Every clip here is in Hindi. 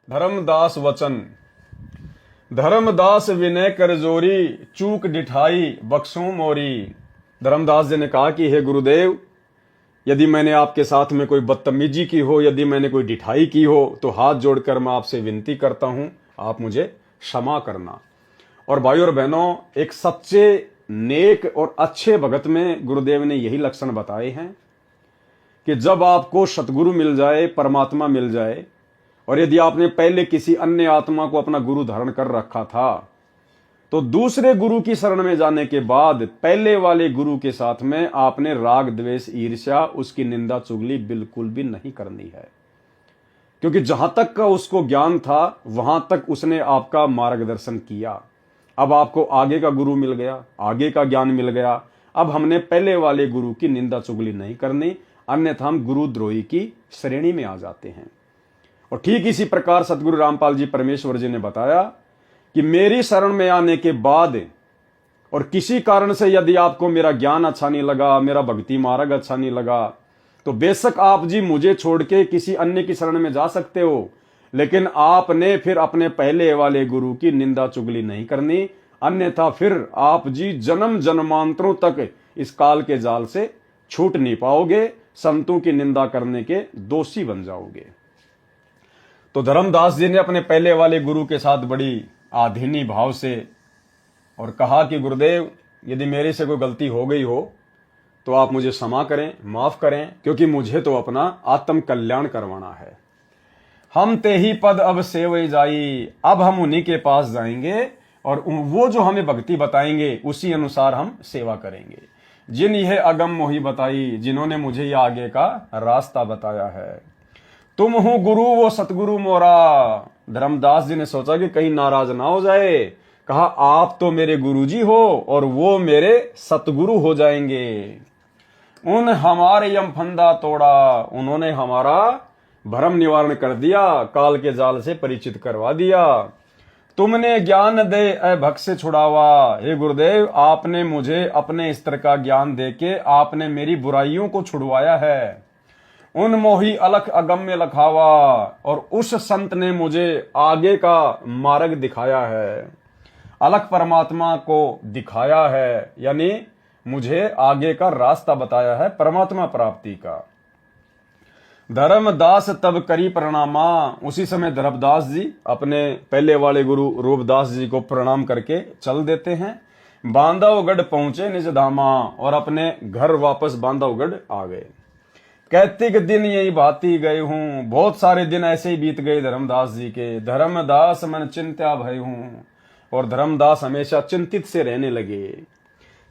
धर्मदास वचन। धर्मदास विनय कर जोरी, चूक डिठाई बख्शो मोरी। धर्मदास जी ने कहा कि हे गुरुदेव, यदि मैंने आपके साथ में कोई बदतमीजी की हो, यदि मैंने कोई डिठाई की हो, तो हाथ जोड़कर मैं आपसे विनती करता हूं, आप मुझे क्षमा करना। और भाइयों और बहनों, एक सच्चे नेक और अच्छे भगत में गुरुदेव ने यही लक्षण बताए हैं कि जब आपको सतगुरु मिल जाए, परमात्मा मिल जाए, और यदि आपने पहले किसी अन्य आत्मा को अपना गुरु धारण कर रखा था, तो दूसरे गुरु की शरण में जाने के बाद पहले वाले गुरु के साथ में आपने राग द्वेष ईर्ष्या, उसकी निंदा चुगली बिल्कुल भी नहीं करनी है। क्योंकि जहां तक का उसको ज्ञान था वहां तक उसने आपका मार्गदर्शन किया। अब आपको आगे का गुरु मिल गया, आगे का ज्ञान मिल गया, अब हमने पहले वाले गुरु की निंदा चुगली नहीं करनी, अन्यथा हम गुरुद्रोही की श्रेणी में आ जाते हैं। और ठीक इसी प्रकार सतगुरु रामपाल जी परमेश्वर जी ने बताया कि मेरी शरण में आने के बाद और किसी कारण से यदि आपको मेरा ज्ञान अच्छा नहीं लगा, मेरा भक्ति मार्ग अच्छा नहीं लगा, तो बेशक आप जी मुझे छोड़ के किसी अन्य की शरण में जा सकते हो, लेकिन आपने फिर अपने पहले वाले गुरु की निंदा चुगली नहीं करनी, अन्यथा फिर आप जी जन्म जन्मांतरों तक इस काल के जाल से छूट नहीं पाओगे, संतों की निंदा करने के दोषी बन जाओगे। तो धर्मदास जी ने अपने पहले वाले गुरु के साथ बड़ी आधीनी भाव से और कहा कि गुरुदेव, यदि मेरे से कोई गलती हो गई हो तो आप मुझे क्षमा करें, माफ करें, क्योंकि मुझे तो अपना आत्म कल्याण करवाना है। हम ते ही पद अब सेवई जाई, अब हम उन्हीं के पास जाएंगे और वो जो हमें भक्ति बताएंगे उसी अनुसार हम सेवा करेंगे। जिन यह अगम मोही बताई, जिन्होंने मुझे यह आगे का रास्ता बताया है। तुम हो गुरु वो सतगुरु मोरा। धर्मदास जी ने सोचा कि कहीं नाराज ना हो जाए, कहा आप तो मेरे गुरुजी हो और वो मेरे सतगुरु हो जाएंगे। उन हमारे यम फंदा तोड़ा, उन्होंने हमारा भ्रम निवारण कर दिया, काल के जाल से परिचित करवा दिया। तुमने ज्ञान दे अभक्त से छुड़ावा। हे गुरुदेव, आपने मुझे अपने स्तर का ज्ञान देके आपने मेरी बुराइयों को छुड़वाया है। उन मोही अलख अगम्य लखावा, और उस संत ने मुझे आगे का मार्ग दिखाया है। अलख परमात्मा को दिखाया है, यानी मुझे आगे का रास्ता बताया है परमात्मा प्राप्ति का। धर्मदास तब करी प्रणामा। उसी समय धर्मदास जी अपने पहले वाले गुरु रूपदास जी को प्रणाम करके चल देते हैं। बांधवगढ़ पहुंचे निज धामा, और अपने घर वापस बांधवगढ़ आ गए। कैतिक दिन यही भाती गए हूं। बहुत सारे दिन ऐसे ही बीत गए धर्मदास जी के। धर्मदास मन चिंत्या भय हूं, और धर्मदास हमेशा चिंतित से रहने लगे।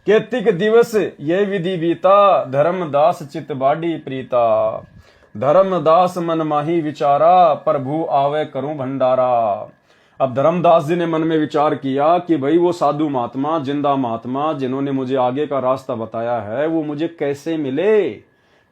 कैतिक दिवस ये विधि बीता, धर्मदास चित बाडी प्रीता। धर्मदास मन माही विचारा, प्रभु आवे करूं भंडारा। अब धर्मदास जी ने मन में विचार किया कि भाई वो साधु महात्मा, जिंदा महात्मा जिन्होंने मुझे आगे का रास्ता बताया है, वो मुझे कैसे मिले,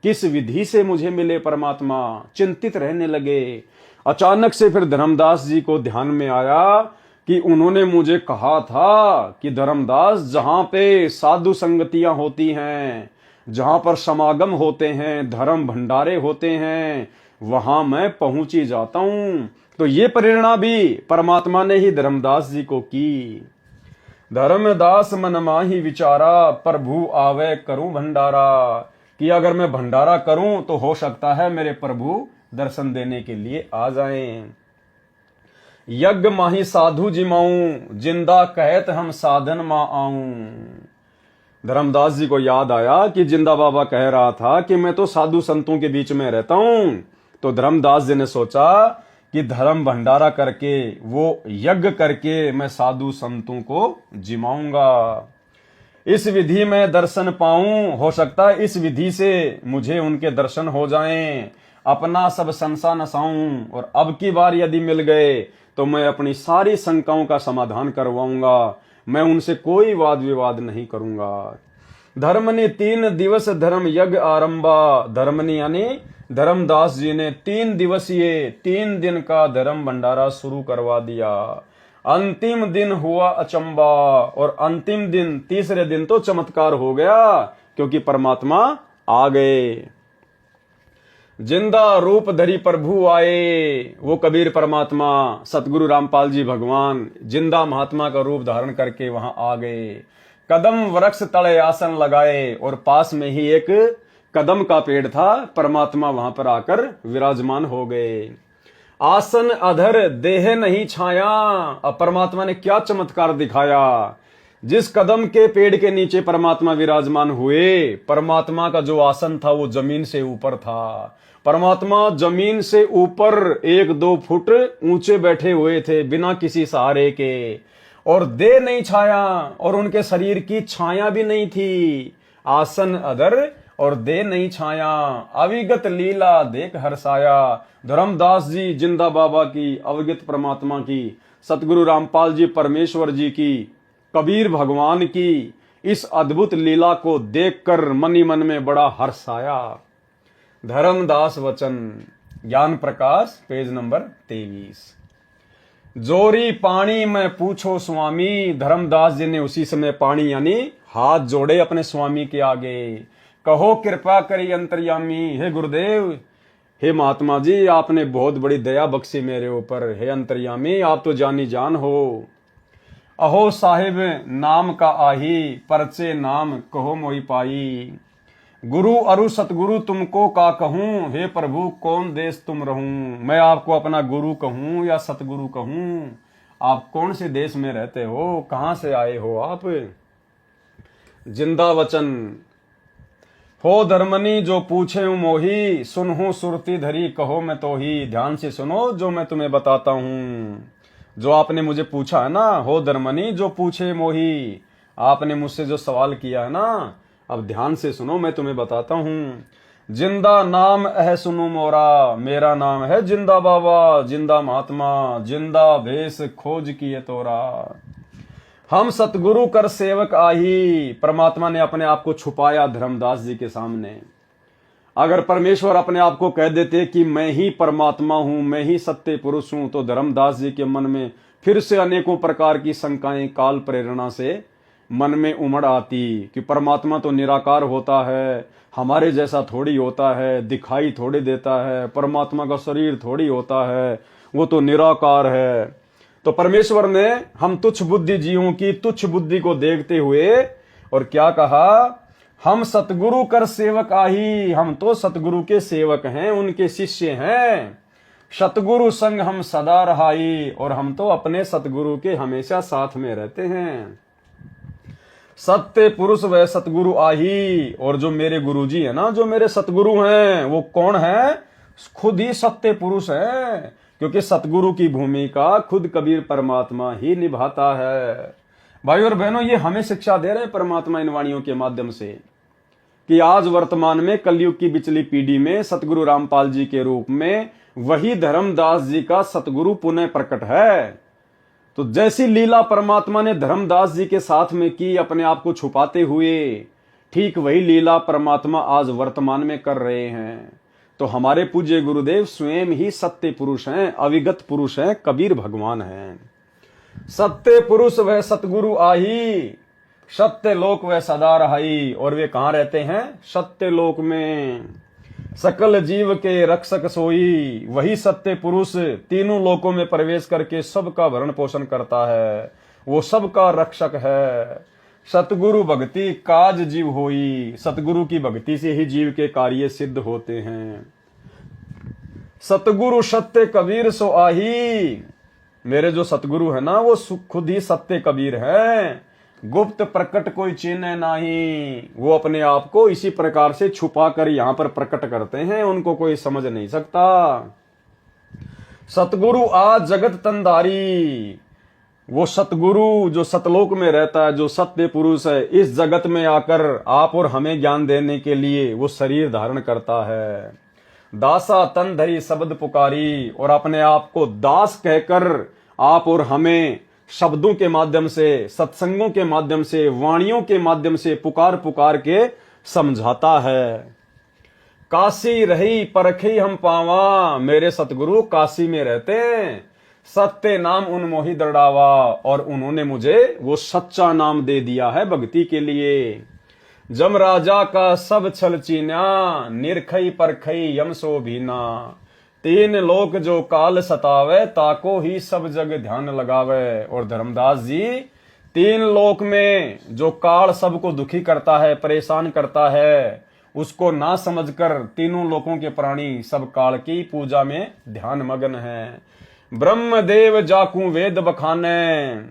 किस विधि से मुझे मिले परमात्मा। चिंतित रहने लगे। अचानक से फिर धर्मदास जी को ध्यान में आया कि उन्होंने मुझे कहा था कि धर्मदास, जहां पे साधु संगतियां होती हैं, जहां पर समागम होते हैं, धर्म भंडारे होते हैं, वहां मैं पहुंच ही जाता हूं। तो ये प्रेरणा भी परमात्मा ने ही धर्मदास जी को की। धर्मदास मन माही विचारा, प्रभु आवे करूं भंडारा, कि अगर मैं भंडारा करूं तो हो सकता है मेरे प्रभु दर्शन देने के लिए आ जाएं। यज्ञ माही साधु जिमाऊं, जिंदा कहत हम साधन मा आऊं। धर्मदास जी को याद आया कि जिंदा बाबा कह रहा था कि मैं तो साधु संतों के बीच में रहता हूं। तो धर्मदास जी ने सोचा कि धर्म भंडारा करके, वो यज्ञ करके मैं साधु संतों को जिमाऊंगा। इस विधि में दर्शन पाऊं, हो सकता है इस विधि से मुझे उनके दर्शन हो जाएं, अपना सब संसा नसाऊं, और अब की बार यदि मिल गए तो मैं अपनी सारी शंकाओं का समाधान करवाऊंगा। मैं उनसे कोई वाद विवाद नहीं करूंगा। धर्मनि 3 दिवस धर्म यज्ञ आरंभा। धर्मनि यानी धर्मदास जी ने 3 दिवसीय 3 दिन का धर्म भंडारा शुरू करवा दिया। अंतिम दिन हुआ अचंबा, और अंतिम दिन, तीसरे दिन तो चमत्कार हो गया, क्योंकि परमात्मा आ गए। जिंदा रूप धरी प्रभु आए। वो कबीर परमात्मा सतगुरु रामपाल जी भगवान जिंदा महात्मा का रूप धारण करके वहां आ गए। कदम वृक्ष तले आसन लगाए और पास में ही एक कदम का पेड़ था। परमात्मा वहां पर आकर विराजमान हो गए। आसन अधर देह नहीं छाया। अब परमात्मा ने क्या चमत्कार दिखाया। जिस कदम के पेड़ के नीचे परमात्मा विराजमान हुए, परमात्मा का जो आसन था वो जमीन से ऊपर था। परमात्मा जमीन से ऊपर 1-2 फुट ऊंचे बैठे हुए थे बिना किसी सहारे के, और देह नहीं छाया और उनके शरीर की छाया भी नहीं थी। आसन अधर और देह नहीं छाया, अविगत लीला देख हर्षाया। धर्मदास जी जिंदा बाबा की, अवगत परमात्मा की, सतगुरु रामपाल जी परमेश्वर जी की, कबीर भगवान की इस अद्भुत लीला को देखकर मन ही मन में बड़ा हर्ष आया। धर्मदास वचन, ज्ञान प्रकाश, पेज नंबर 23। जोरी पानी में पूछो स्वामी। धर्मदास जी ने उसी समय पानी यानी हाथ जोड़े अपने स्वामी के आगे। कहो कृपा करी अंतर्यामी। हे गुरुदेव, हे महात्मा जी, आपने बहुत बड़ी दया बख्शी मेरे ऊपर। हे अंतर्यामी, आप तो जानी जान हो। अहो साहिब नाम का आही, परचे नाम कहो मोई पाई। गुरु अरु सतगुरु तुमको का कहूं। हे प्रभु कौन देश तुम रहूं। मैं आपको अपना गुरु कहूं या सतगुरु कहूं। आप कौन से देश में रहते हो, कहां से आए हो आप। जिंदा वचन, हो धर्मनी जो पूछे मोही। सुनहूं सुरती धरी कहो मैं तो ही। ध्यान से सुनो जो मैं तुम्हें बताता हूं। जो आपने मुझे पूछा है ना, हो धर्मनी जो पूछे मोही, आपने मुझसे जो सवाल किया है ना, अब ध्यान से सुनो मैं तुम्हें बताता हूं। जिंदा नाम है सुनो मोरा। मेरा नाम है जिंदा बाबा, जिंदा महात्मा, जिंदा भेष खोज किए तोरा। हम सतगुरु कर सेवक आही। परमात्मा ने अपने आप को छुपाया धर्मदास जी के सामने। अगर परमेश्वर अपने आप को कह देते कि मैं ही परमात्मा हूं, मैं ही सत्य पुरुष हूं, तो धर्मदास जी के मन में फिर से अनेकों प्रकार की शंकाएं काल प्रेरणा से मन में उमड़ आती कि परमात्मा तो निराकार होता है, हमारे जैसा थोड़ी होता है, दिखाई थोड़ी देता है, परमात्मा का शरीर थोड़ी होता है, वो तो निराकार है। तो परमेश्वर ने हम तुच्छ बुद्धि जीवों की तुच्छ बुद्धि को देखते हुए और क्या कहा, हम सतगुरु कर सेवक आही। हम तो सतगुरु के सेवक हैं, उनके शिष्य हैं। सतगुरु संग हम सदा रहाई। और हम तो अपने सतगुरु के हमेशा साथ में रहते हैं। सत्य पुरुष वह सतगुरु आही। और जो मेरे गुरुजी है ना, जो मेरे सतगुरु हैं, वो कौन है, खुद ही सत्य पुरुष है। क्योंकि सतगुरु की भूमिका खुद कबीर परमात्मा ही निभाता है। भाई और बहनों, ये हमें शिक्षा दे रहे हैं परमात्मा इन वाणियों के माध्यम से कि आज वर्तमान में कलयुग की बिचली पीढ़ी में सतगुरु रामपाल जी के रूप में वही धर्मदास जी का सतगुरु पुनः प्रकट है। तो जैसी लीला परमात्मा ने धर्मदास जी के साथ में की अपने आप को छुपाते हुए, ठीक वही लीला परमात्मा आज वर्तमान में कर रहे हैं। तो हमारे पूज्य गुरुदेव स्वयं ही सत्य पुरुष हैं, अविगत पुरुष हैं, कबीर भगवान हैं। सत्य पुरुष वह सतगुरु आही, सत्य लोक वह सदा रहाई। और वे कहां रहते हैं, सत्य लोक में। सकल जीव के रक्षक सोई, वही सत्य पुरुष तीनों लोकों में प्रवेश करके सबका भरण पोषण करता है, वो सबका रक्षक है। सतगुरु भक्ति काज जीव होई। सतगुरु की भक्ति से ही जीव के कार्य सिद्ध होते हैं। सतगुरु सत्य कबीर सो आही। मेरे जो सतगुरु है ना, वो खुद ही सत्य कबीर है। गुप्त प्रकट कोई चिन्ह नहीं। वो अपने आप को इसी प्रकार से छुपा कर यहां पर प्रकट करते हैं, उनको कोई समझ नहीं सकता। सतगुरु आज जगत तंदारी। वो सतगुरु जो सतलोक में रहता है, जो सत्य पुरुष है, इस जगत में आकर आप और हमें ज्ञान देने के लिए वो शरीर धारण करता है। दासा तन धरी शब्द पुकारी। और अपने आप को दास कहकर आप और हमें शब्दों के माध्यम से, सत्संगों के माध्यम से, वाणियों के माध्यम से पुकार पुकार के समझाता है। काशी रही परखी हम पावा। मेरे सतगुरु काशी में रहते हैं, सत्य नाम उनमोहि दृढ़ावा। और उन्होंने मुझे वो सच्चा नाम दे दिया है भक्ति के लिए। जम राजा का सब छल चीन्या, निरखई परखई यम सो भीना। तीन लोक जो काल सतावे, ताको ही सब जग ध्यान लगावे। और धर्मदास जी, तीन लोक में जो काल सबको दुखी करता है, परेशान करता है, उसको ना समझकर तीनों लोकों के प्राणी सब काल की पूजा में ध्यान मग्न है। ब्रह्मदेव जाकू वेद बखाने,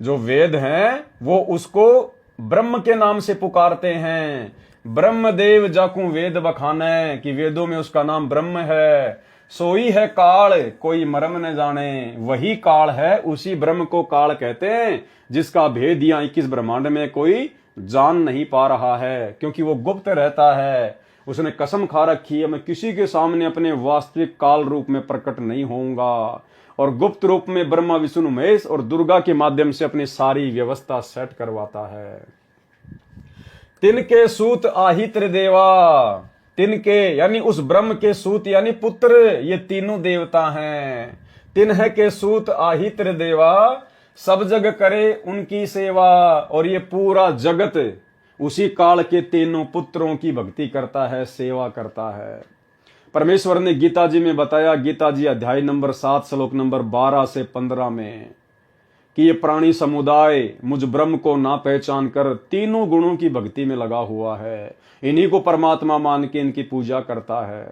जो वेद हैं वो उसको ब्रह्म के नाम से पुकारते हैं। ब्रह्मदेव जाकू वेद बखाने, कि वेदों में उसका नाम ब्रह्म है। सोई है काल कोई मरम न जाने, वही काल है, उसी ब्रह्म को काल कहते हैं, जिसका भेद यहाँ 21 ब्रह्मांड में कोई जान नहीं पा रहा है, क्योंकि वो गुप्त रहता है। उसने कसम खा रखी है, मैं किसी के सामने अपने वास्तविक काल रूप में प्रकट नहीं होऊंगा, और गुप्त रूप में ब्रह्मा विष्णु महेश और दुर्गा के माध्यम से अपनी सारी व्यवस्था सेट करवाता है। तिनके सूत आहित्र देवा, तिनके यानी उस ब्रह्म के सूत यानी पुत्र, ये तीनों देवता हैं। तिन्ह के सूत आहित्र देवा, सब जग करे उनकी सेवा। और ये पूरा जगत उसी काल के तीनों पुत्रों की भक्ति करता है, सेवा करता है। परमेश्वर ने गीता जी में बताया, गीता जी अध्याय नंबर 7 श्लोक नंबर 12 से 15 में, कि ये प्राणी समुदाय मुझ ब्रह्म को ना पहचान कर तीनों गुणों की भक्ति में लगा हुआ है, इन्हीं को परमात्मा मान के इनकी पूजा करता है।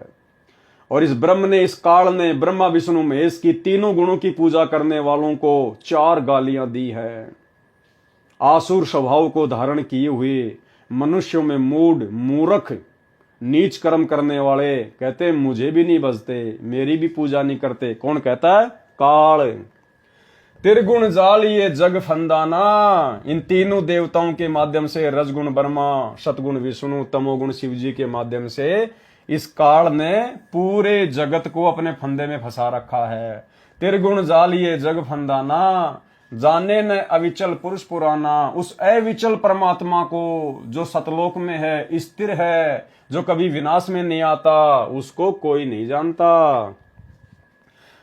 और इस ब्रह्म ने, इस काल ने ब्रह्मा विष्णु महेश की तीनों गुणों की पूजा करने वालों को 4 गालियां दी है। आसुर स्वभाव को धारण किए हुए मनुष्यों में मूढ़, मूर्ख, नीच कर्म करने वाले कहते हैं मुझे भी नहीं बजते, मेरी भी पूजा नहीं करते। कौन कहता है? काल। त्रिगुण जाल ये जग फंदाना, इन तीनों देवताओं के माध्यम से, रजगुण ब्रह्मा, सतगुण विष्णु, तमोगुण शिव जी के माध्यम से इस काल ने पूरे जगत को अपने फंदे में फंसा रखा है। त्रिगुण जाल ये जग फंदाना, जाने न अविचल पुरुष पुराना। उस अविचल परमात्मा को जो सतलोक में है, स्थिर है, जो कभी विनाश में नहीं आता, उसको कोई नहीं जानता।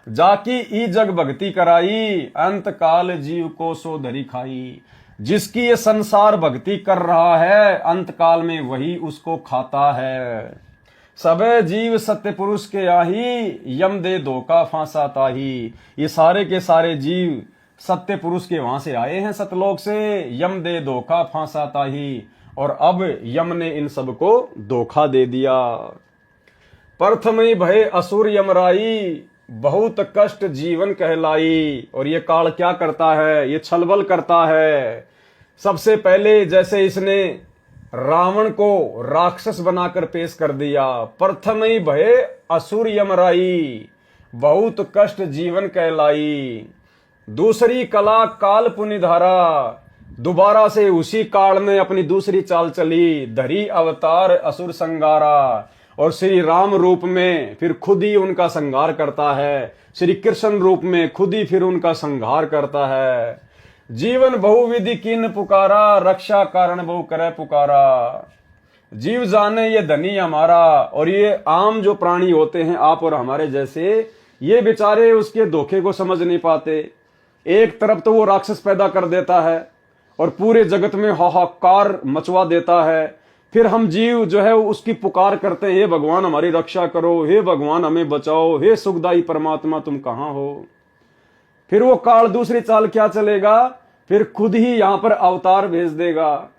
जाकी ई जग भक्ति कराई, अंत काल जीव को सो धरी खाई। जिसकी ये संसार भक्ति कर रहा है, अंत काल में वही उसको खाता है। सबे जीव सत्य पुरुष के आही, यम दे धोखा फांसा ताही। ये सारे के सारे जीव सत्य पुरुष के वहां से आए हैं, सतलोक से। यम दे धोखा फांसा ताही, और अब यम ने इन सबको धोखा दे दिया। प्रथम भय असुर यमराई, बहुत कष्ट जीवन कहलाई। और ये काल क्या करता है? ये छलबल करता है। सबसे पहले जैसे इसने रावण को राक्षस बनाकर पेश कर दिया, प्रथम ही भय असुर यमराई, बहुत कष्ट जीवन कहलाई। दूसरी कला काल पुनिधारा, दोबारा से उसी काल में अपनी दूसरी चाल चली, धरी अवतार असुर संगारा। और श्री राम रूप में फिर खुद ही उनका संहार करता है, श्री कृष्ण रूप में खुद ही फिर उनका संहार करता है। जीवन बहुविधि कीन पुकारा, रक्षा कारण बहु करे पुकारा। जीव जाने ये धनी हमारा। और ये आम जो प्राणी होते हैं, आप और हमारे जैसे, ये बेचारे उसके धोखे को समझ नहीं पाते। एक तरफ तो वो राक्षस पैदा कर देता है और पूरे जगत में हाहाकार मचवा देता है, फिर हम जीव जो है उसकी पुकार करते हैं, हे भगवान हमारी रक्षा करो, हे भगवान हमें बचाओ, हे सुखदाई परमात्मा तुम कहां हो। फिर वो काल दूसरी चाल क्या चलेगा, फिर खुद ही यहां पर अवतार भेज देगा,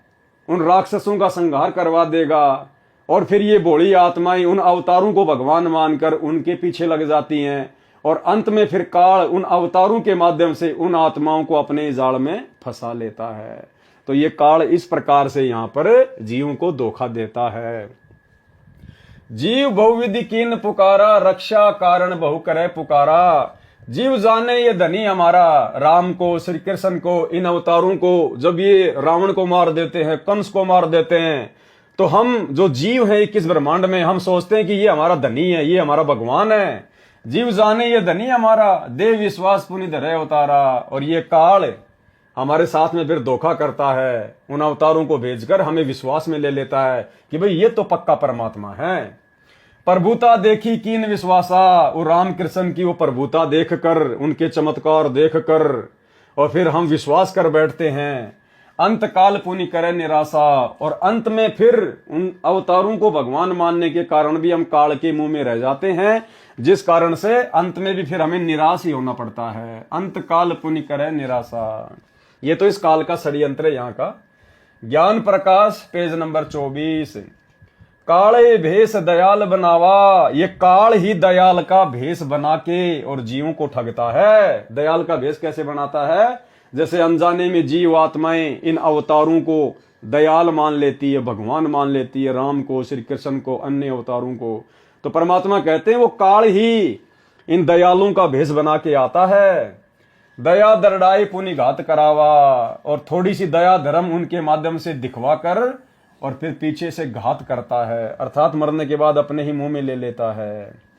उन राक्षसों का संहार करवा देगा। और फिर ये भोली आत्माएं उन अवतारों को भगवान मानकर उनके पीछे लग जाती हैं, और अंत में फिर काल उन अवतारों के माध्यम से उन आत्माओं को अपने जाल में फंसा लेता है। तो ये काल इस प्रकार से यहां पर जीवों को धोखा देता है। जीव बहुविधि कीन पुकारा, रक्षा कारण बहु करे पुकारा। जीव जाने ये धनी हमारा। राम को, श्री कृष्ण को, इन अवतारों को जब ये रावण को मार देते हैं, कंस को मार देते हैं, तो हम जो जीव हैं 21 ब्रह्मांड में, हम सोचते हैं कि ये हमारा धनी है, ये हमारा भगवान है। जीव जाने ये धनी हमारा, देव विश्वास पुनि धरे अवतारा। और ये काल हमारे साथ में फिर धोखा करता है, उन अवतारों को भेजकर हमें विश्वास में ले लेता है कि भाई ये तो पक्का परमात्मा है। प्रभुता देखी कीन विश्वासा, वो राम कृष्ण की वो प्रभुता देखकर, उनके चमत्कार देखकर, और फिर हम विश्वास कर बैठते हैं। अंत काल पुनि करे निराशा। और अंत में फिर उन अवतारों को भगवान मानने के कारण भी हम काल के मुंह में रह जाते हैं, जिस कारण से अंत में भी फिर हमें निराश ही होना पड़ता है। अंत काल पुनि करे निराशा, ये तो इस काल का षड्यंत्र है यहाँ का। ज्ञान प्रकाश पेज नंबर 24। काले भेष दयाल बनावा, ये काल ही दयाल का भेष बना के और जीवों को ठगता है। दयाल का भेष कैसे बनाता है? जैसे अनजाने में जीव आत्माएं इन अवतारों को दयाल मान लेती है, भगवान मान लेती है, राम को, श्री कृष्ण को, अन्य अवतारों को। तो परमात्मा कहते हैं वो काल ही इन दयालुओं का भेष बना के आता है। दया दरड़ाई पुनि घात करावा, और थोड़ी सी दया धर्म उनके माध्यम से दिखवा कर और फिर पीछे से घात करता है, अर्थात मरने के बाद अपने ही मुंह में ले लेता है।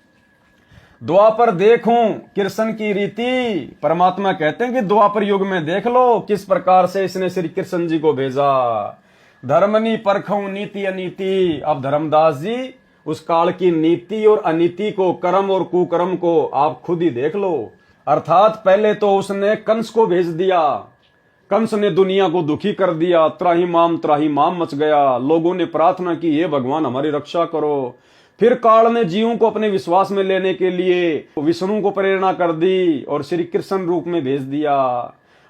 द्वापर देखूं कृष्ण की रीति, परमात्मा कहते हैं कि द्वापर युग में देख लो किस प्रकार से इसने श्री कृष्ण जी को भेजा। धर्मनी परखूं नीति अनीति, अब धर्मदास जी उस काल की नीति और अनीति को, कर्म और कुकर्म को आप खुद ही देख लो। अर्थात पहले तो उसने कंस को भेज दिया, कंस ने दुनिया को दुखी कर दिया, त्राहिमाम मच गया। लोगों ने प्रार्थना की, हे भगवान हमारी रक्षा करो। फिर काल ने जीवों को अपने विश्वास में लेने के लिए विष्णु को प्रेरणा कर दी और श्री कृष्ण रूप में भेज दिया।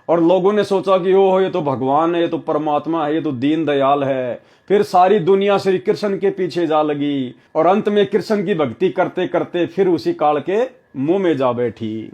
और लोगों ने सोचा कि ओह ये तो भगवान है, ये तो परमात्मा है, ये तो दीन दयाल है। फिर सारी दुनिया श्री कृष्ण के पीछे जा लगी और अंत में कृष्ण की भक्ति करते करते फिर उसी काल के मुंह में जा बैठी।